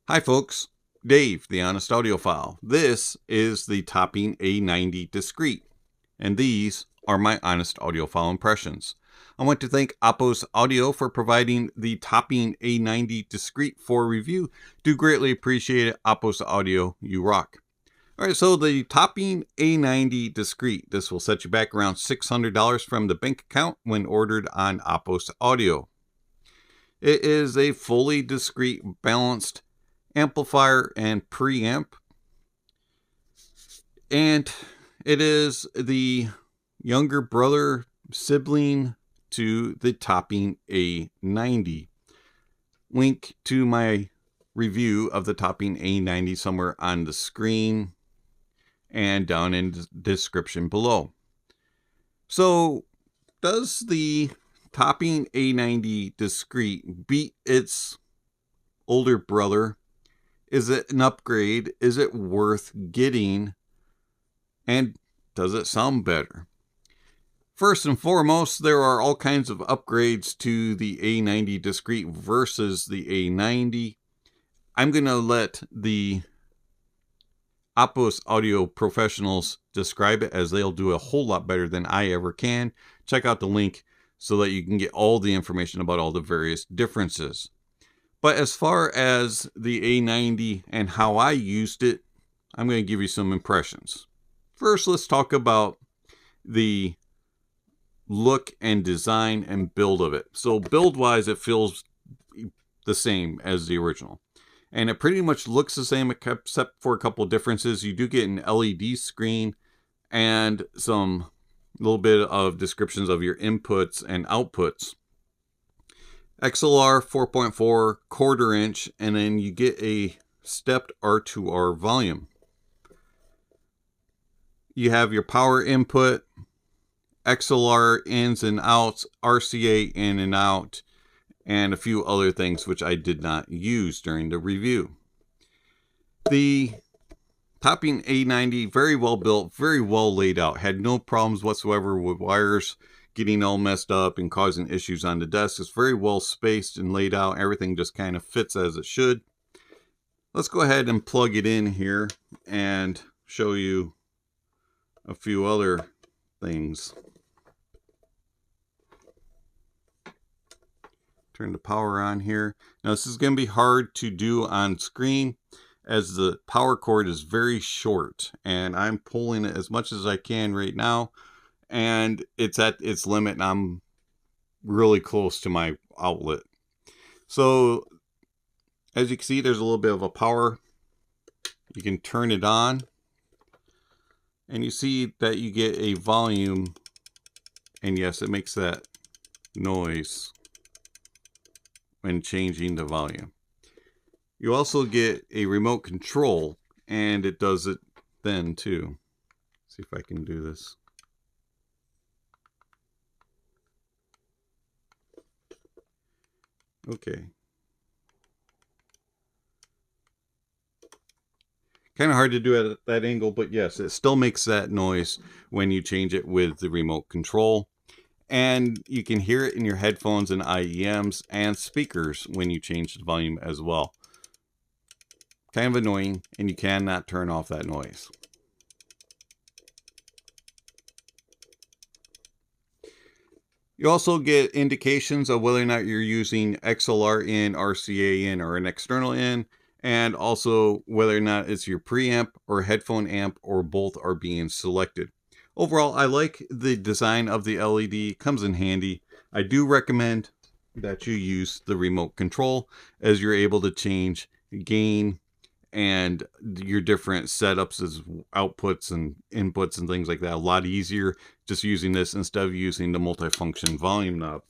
Hi folks, Dave, the Honest Audiophile. This is the Topping A90 Discrete, and these are my Honest Audiophile impressions. I want to thank Apos Audio for providing the Topping A90 Discrete for review. Do greatly appreciate it. Apos Audio, you rock. Alright, so the Topping A90 Discrete. This will set you back around $600 from the bank account when ordered on Apos Audio. It is a fully discrete, balanced amplifier and preamp, and it is the younger brother sibling to the Topping A90. Link to my review of the Topping A90 somewhere on the screen and down in the description below. So does the Topping A90 Discrete beat its older brother? Is it an upgrade? Is it worth getting? And does it sound better? First and foremost, there are all kinds of upgrades to the A90 Discrete versus the A90. I'm going to let the Apos Audio professionals describe it, as they'll do a whole lot better than I ever can. Check out the link so that you can get all the information about all the various differences. But as far as the A90 and how I used it, I'm going to give you some impressions. First, let's talk about the look and design and build of it. So build-wise, it feels the same as the original. And it pretty much looks the same except for a couple differences. You do get an LED screen and some little bit of descriptions of your inputs and outputs. XLR 4.4, quarter inch, and then you get a stepped R2R volume. You have your power input, XLR ins and outs, RCA in and out, and a few other things which I did not use during the review. The Topping A90, very well built, very well laid out, had no problems whatsoever with wires getting all messed up and causing issues on the desk. It's very well spaced and laid out. Everything just kind of fits as it should. Let's go ahead and plug it in here and show you a few other things. Turn the power on here. Now this is going to be hard to do on screen as the power cord is very short, and I'm pulling it as much as I can right now, and it's at its limit, and I'm really close to my outlet. So as you can see, there's a little bit of a power. You can turn it on, and you see that you get a volume, and yes, it makes that noise when changing the volume. You also get a remote control, and it does it then too. Let's see if I can do this. Okay. Kind of hard to do it at that angle, but yes, it still makes that noise when you change it with the remote control. And you can hear it in your headphones and IEMs and speakers when you change the volume as well. Kind of annoying, and you cannot turn off that noise. You also get indications of whether or not you're using XLR in, RCA in, or an external in, and also whether or not it's your preamp or headphone amp or both are being selected. Overall, I like the design of the LED. Comes in handy. I do recommend that you use the remote control, as you're able to change gain and your different setups as outputs and inputs and things like that a lot easier just using this instead of using the multifunction volume knob.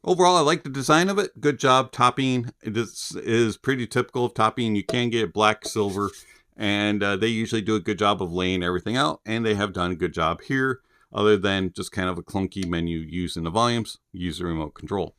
Overall, I like the design of it. Good job topping. This is pretty typical of topping. You can get black, silver, and they usually do a good job of laying everything out, and they have done a good job here. Other than just kind of a clunky menu using the volumes, use the remote control.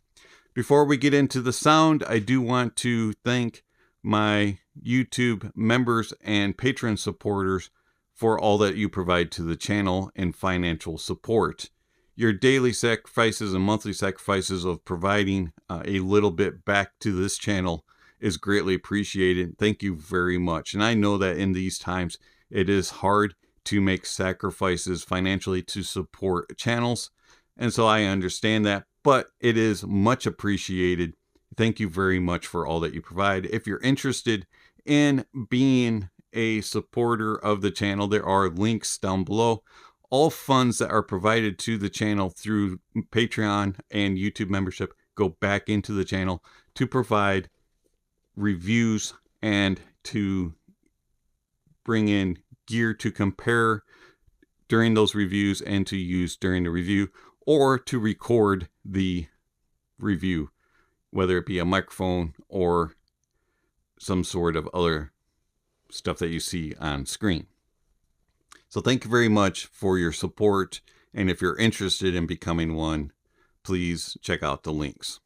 Before we get into the sound, I do want to thank my YouTube members and patron supporters for all that you provide to the channel and financial support. your daily sacrifices and monthly sacrifices of providing a little bit back to this channel is greatly appreciated. Thank you very much. And I know that in these times, it is hard to make sacrifices financially to support channels. And so I understand that, but it is much appreciated. Thank you very much for all that you provide. If you're interested in being a supporter of the channel, there are links down below. All funds that are provided to the channel through Patreon and YouTube membership go back into the channel to provide reviews and to bring in gear to compare during those reviews and to use during the review, or to record the review, whether it be a microphone or some sort of other stuff that you see on screen. So thank you very much for your support. And if you're interested in becoming one, please check out the links.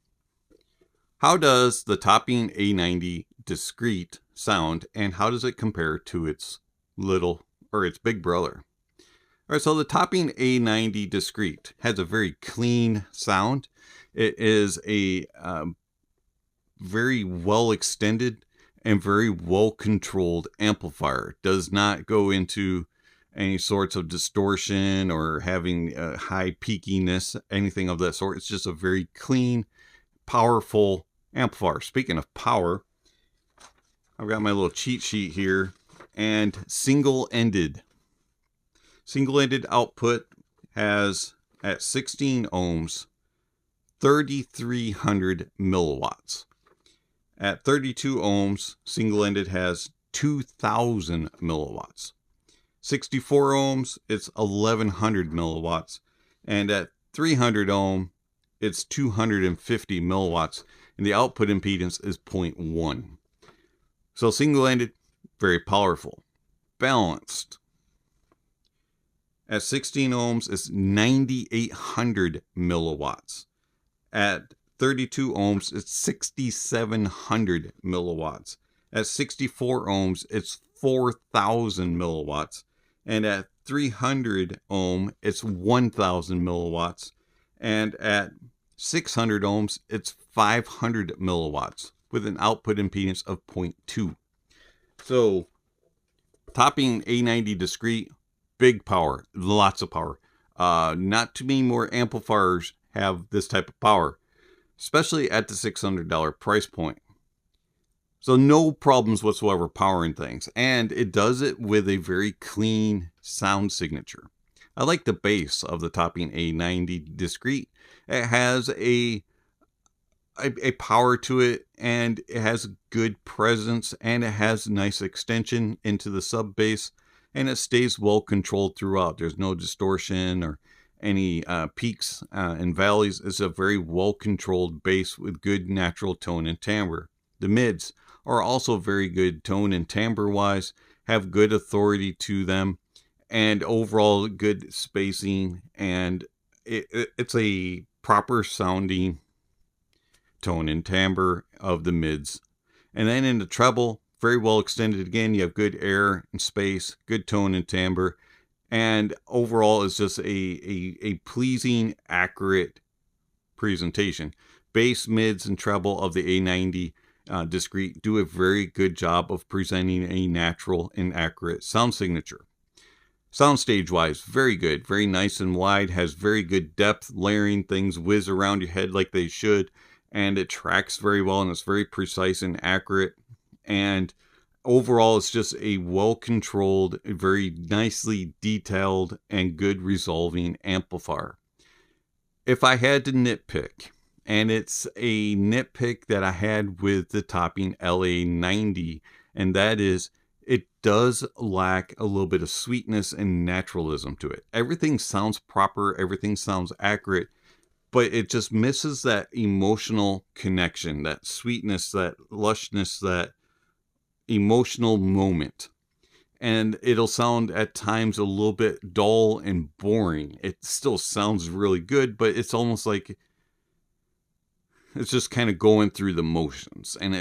How does the Topping A90 Discrete sound, and how does it compare to its its big brother? All right, so the Topping A90 Discrete has a very clean sound. It is a very well extended and very well controlled amplifier. It does not go into any sorts of distortion or having high peakiness, anything of that sort. It's just a very clean, powerful amplifier. Speaking of power, I've got my little cheat sheet here, and single-ended output has, at 16 ohms, 3,300 milliwatts. At 32 ohms, single-ended has 2,000 milliwatts. 64 ohms, it's 1,100 milliwatts. And at 300 ohm, it's 250 milliwatts. And the output impedance is 0.1. So single-ended, very powerful. Balanced. At 16 ohms, it's 9,800 milliwatts. At 32 ohms, it's 6,700 milliwatts. At 64 ohms, it's 4,000 milliwatts. And at 300 ohm, it's 1,000 milliwatts. And at 600 ohms, it's 500 milliwatts with an output impedance of 0.2. So, Topping A90 Discrete, big power, lots of power. Not too many more amplifiers have this type of power, especially at the $600 price point. So no problems whatsoever powering things. And it does it with a very clean sound signature. I like the bass of the Topping A90 Discrete. It has a power to it, and it has good presence, and it has nice extension into the sub bass, and it stays well controlled throughout. There's no distortion or any peaks and valleys. It's a very well controlled bass with good natural tone and timbre. The mids are also very good tone and timbre wise, have good authority to them, and overall good spacing, and it's a proper sounding tone and timbre of the mids. And then in the treble, very well extended again. You have good air and space, good tone and timbre, and overall it's just a pleasing, accurate presentation. Bass, mids, and treble of the A90 Discrete do a very good job of presenting a natural and accurate sound signature. Soundstage wise, very good, very nice and wide, has very good depth, layering, things whiz around your head like they should, and it tracks very well, and it's very precise and accurate. And overall, it's just a well controlled, very nicely detailed, and good resolving amplifier. If I had to nitpick, and it's a nitpick that I had with the Topping LA90, and that is, it does lack a little bit of sweetness and naturalism to it. Everything sounds proper, everything sounds accurate, but it just misses that emotional connection, that sweetness, that lushness, that emotional moment. And it'll sound at times a little bit dull and boring. It still sounds really good, but it's almost like it's just kind of going through the motions. And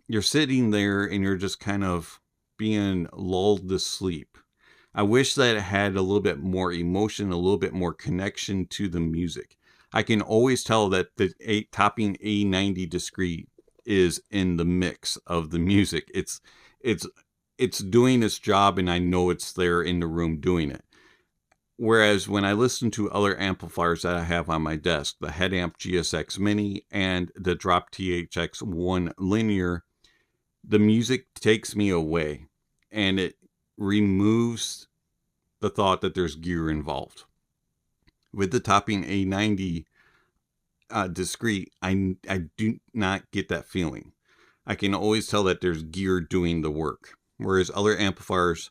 you're sitting there and you're just kind of being lulled to sleep. I wish that it had a little bit more emotion, a little bit more connection to the music. I can always tell that the Topping A90 Discrete is in the mix of the music. It's doing its job, and I know it's there in the room doing it. Whereas when I listen to other amplifiers that I have on my desk, the Headamp GSX Mini and the Drop THX 1 Linear, the music takes me away, and it removes the thought that there's gear involved. With the Topping A90 Discrete, I do not get that feeling. I can always tell that there's gear doing the work, whereas other amplifiers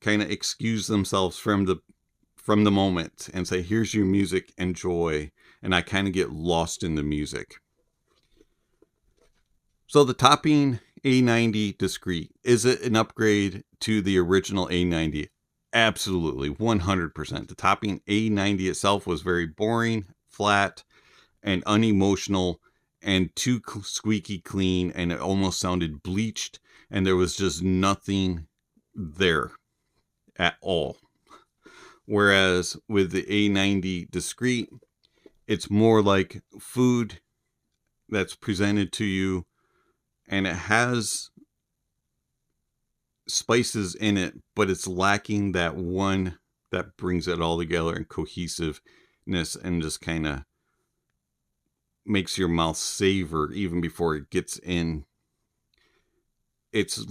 kind of excuse themselves from the moment and say, here's your music, enjoy, and I kind of get lost in the music. So the Topping A90 Discrete, is it an upgrade to the original A90? Absolutely, 100%. The Topping A90 itself was very boring, flat, and unemotional, and too squeaky clean, and it almost sounded bleached, and there was just nothing there at all. Whereas with the A90 Discrete, it's more like food that's presented to you, and it has spices in it, but it's lacking that one that brings it all together in cohesiveness and just kind of makes your mouth savor even before it gets in. It's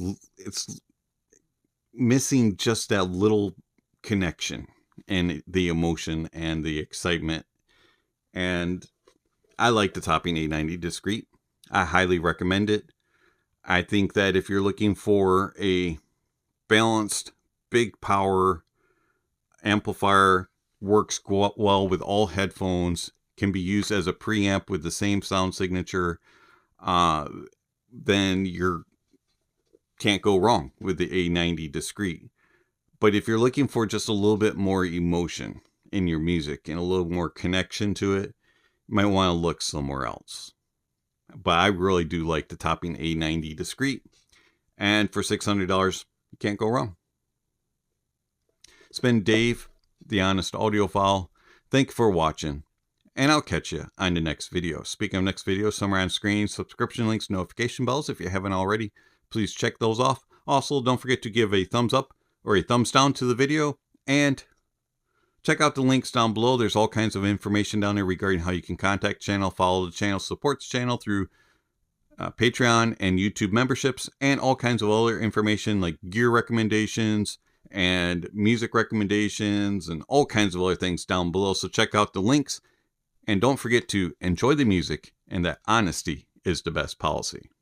missing just that little connection and the emotion and the excitement. And I like the Topping A90 Discrete. I highly recommend it. I think that if you're looking for a balanced, big power amplifier, works well with all headphones, can be used as a preamp with the same sound signature, then you can't go wrong with the A90 Discrete. But if you're looking for just a little bit more emotion in your music and a little more connection to it, you might want to look somewhere else. But I really do like the Topping A90 Discrete. And for $600, you can't go wrong. It's been Dave, the Honest Audiophile. Thank you for watching, and I'll catch you on the next video. Speaking of next video, somewhere on screen, subscription links, notification bells. If you haven't already, please check those off. Also, don't forget to give a thumbs up or a thumbs down to the video, and check out the links down below. There's all kinds of information down there regarding how you can contact the channel, follow the channel, support the channel through Patreon and YouTube memberships, and all kinds of other information like gear recommendations and music recommendations and all kinds of other things down below. So check out the links, and don't forget to enjoy the music, and that honesty is the best policy.